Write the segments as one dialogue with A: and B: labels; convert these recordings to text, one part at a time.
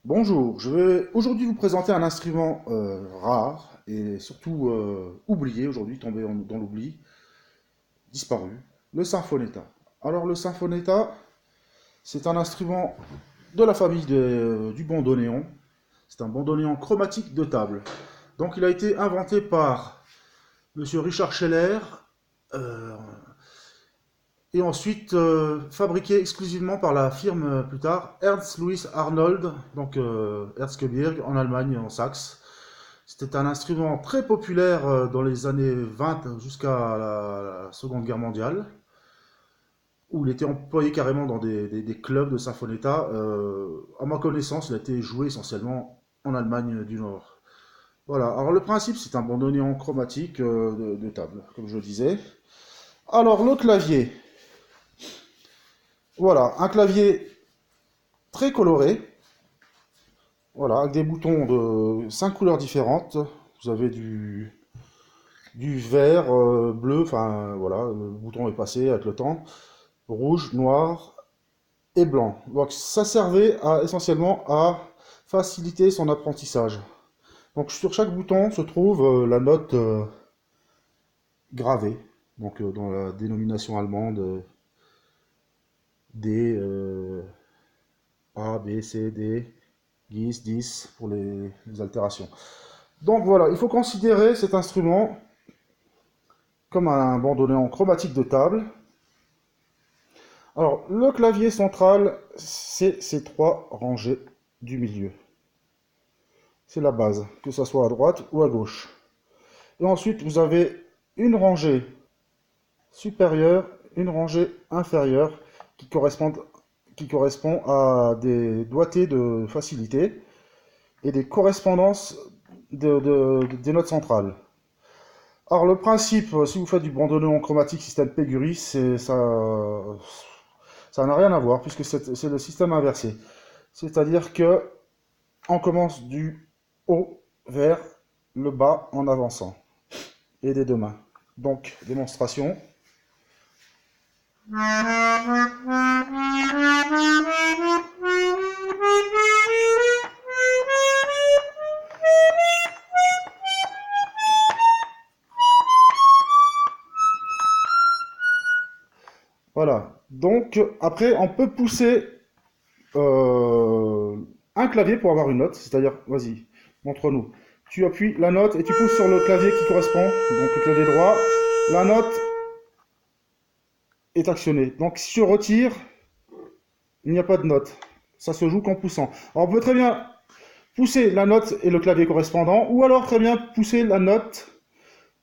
A: Bonjour, je vais aujourd'hui vous présenter un instrument rare et surtout oublié aujourd'hui, tombé dans l'oubli, disparu, le Sinfonetta. Alors le Sinfonetta, c'est un instrument de la famille du bandoneon. C'est un bandoneon chromatique de table. Donc il a été inventé par Monsieur Richard Scheller euh, et ensuite fabriqué exclusivement par la firme plus tard Ernst Louis Arnold, donc Erzgebirge en Allemagne, en Saxe. C'était un instrument très populaire dans les années 20 jusqu'à la Seconde Guerre mondiale, où il était employé carrément dans des clubs de Sinfonetta. À ma connaissance, il a été joué essentiellement en Allemagne du Nord. Voilà, alors le principe, c'est un bandoneon chromatique de table, comme je le disais. Alors le clavier, voilà, un clavier très coloré, voilà, avec des boutons de 5 couleurs différentes. Vous avez du vert, bleu, enfin voilà, le bouton est passé avec le temps, rouge, noir et blanc. Donc ça servait essentiellement à faciliter son apprentissage. Donc sur chaque bouton se trouve la note gravée, donc dans la dénomination allemande D, A, B, C, D, 10, 10 pour les altérations. Donc voilà, il faut considérer cet instrument comme un bandoneon chromatique de table. Alors, le clavier central, c'est ces trois rangées du milieu. C'est la base, que ce soit à droite ou à gauche. Et ensuite, vous avez une rangée supérieure, une rangée inférieure qui correspond à des doigtés de facilité et des correspondances des notes centrales. Alors, le principe, si vous faites du bandoneon chromatique système Pégury, ça n'a rien à voir, puisque c'est le système inversé. C'est-à-dire que on commence du haut vers le bas en avançant, et des deux mains. Donc, démonstration. Voilà. Donc, après, on peut pousser euh, un clavier pour avoir une note. C'est-à-dire, vas-y, montre-nous. Tu appuies la note et tu pousses sur le clavier qui correspond, donc le clavier droit. La note est actionnée. Donc, si je retire, il n'y a pas de note. Ça se joue qu'en poussant. Alors, on peut très bien pousser la note et le clavier correspondant, ou alors très bien pousser la note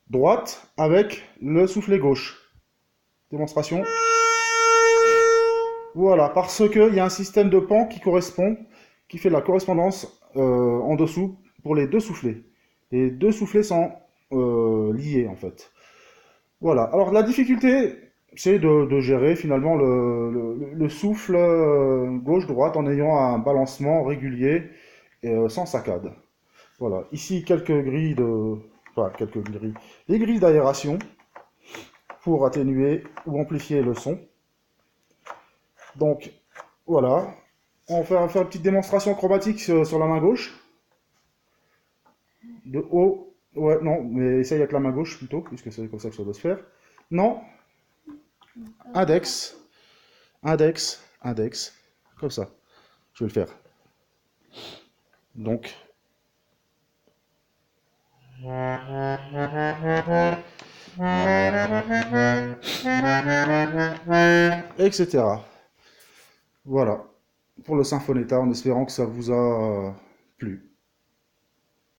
A: droite avec le soufflet gauche. Démonstration. Voilà, parce qu'il y a un système de pan qui fait la correspondance en dessous pour les deux soufflets. Les deux soufflets sont liés en fait. Voilà, alors la difficulté, c'est de gérer finalement le souffle gauche-droite en ayant un balancement régulier sans saccade. Voilà, ici quelques grilles de... Enfin, quelques grilles. Les grilles d'aération pour atténuer ou amplifier le son. Donc, voilà. On va faire une petite démonstration chromatique sur la main gauche. De haut. Ouais, non, mais essaye avec la main gauche plutôt, puisque c'est comme ça que ça doit se faire. Non. Index. Index. Index. Comme ça. Je vais le faire. Donc. Etc. Voilà. Pour le Sinfonetta, en espérant que ça vous a plu.